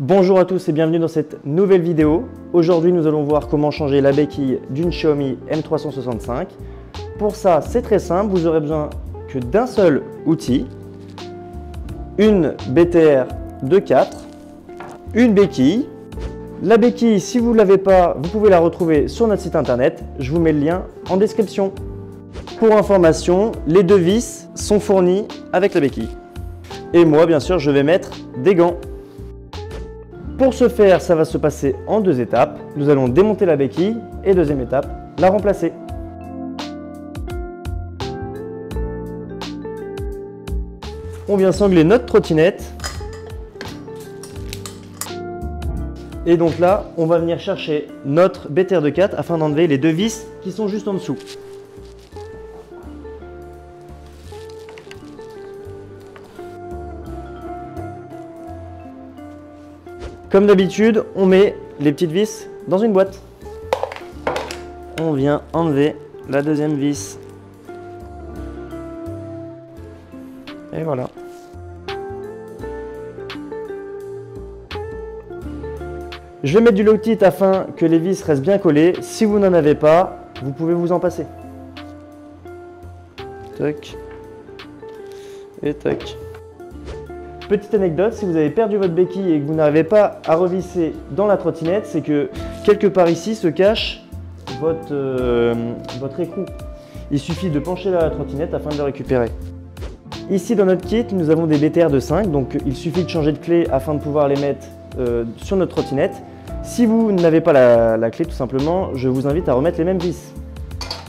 Bonjour à tous et bienvenue dans cette nouvelle vidéo. Aujourd'hui, nous allons voir comment changer la béquille d'une Xiaomi M365. Pour ça, c'est très simple, vous aurez besoin que d'un seul outil, une BTR de 4, une béquille. La béquille, si vous ne l'avez pas, vous pouvez la retrouver sur notre site internet. Je vous mets le lien en description. Pour information, les deux vis sont fournis avec la béquille. Et moi, bien sûr, je vais mettre des gants. Pour ce faire, ça va se passer en deux étapes. Nous allons démonter la béquille et deuxième étape, la remplacer. On vient sangler notre trottinette. Et donc là, on va venir chercher notre BTR de 4 afin d'enlever les deux vis qui sont juste en dessous. Comme d'habitude, on met les petites vis dans une boîte. On vient enlever la deuxième vis. Et voilà. Je vais mettre du Loctite afin que les vis restent bien collées. Si vous n'en avez pas, vous pouvez vous en passer. Tac. Et tac. Petite anecdote, si vous avez perdu votre béquille et que vous n'arrivez pas à revisser dans la trottinette, c'est que quelque part ici se cache votre écrou. Il suffit de pencher la trottinette afin de le récupérer. Ici dans notre kit, nous avons des BTR de 5, donc il suffit de changer de clé afin de pouvoir les mettre sur notre trottinette. Si vous n'avez pas la clé tout simplement, je vous invite à remettre les mêmes vis.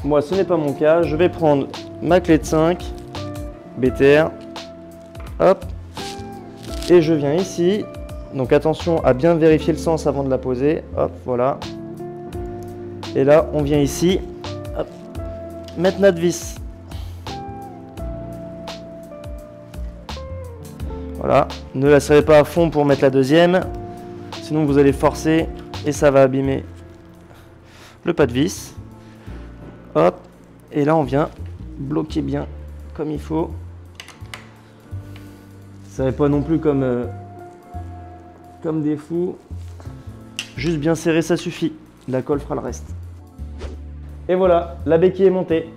Moi ce n'est pas mon cas, je vais prendre ma clé de 5, BTR, hop. Et je viens ici, donc attention à bien vérifier le sens avant de la poser, hop, voilà. Et là, on vient ici, hop, mettre notre vis. Voilà, ne la serrez pas à fond pour mettre la deuxième, sinon vous allez forcer et ça va abîmer le pas de vis. Hop, et là on vient bloquer bien comme il faut. Ça n'est pas non plus comme des fous. Juste bien serré, ça suffit. La colle fera le reste. Et voilà, la béquille est montée.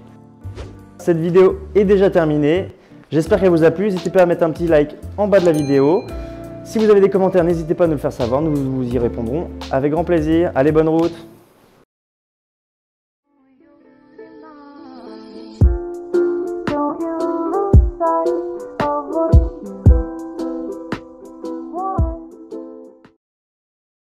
Cette vidéo est déjà terminée. J'espère qu'elle vous a plu. N'hésitez pas à mettre un petit like en bas de la vidéo. Si vous avez des commentaires, n'hésitez pas à nous le faire savoir. Nous vous y répondrons avec grand plaisir. Allez, bonne route!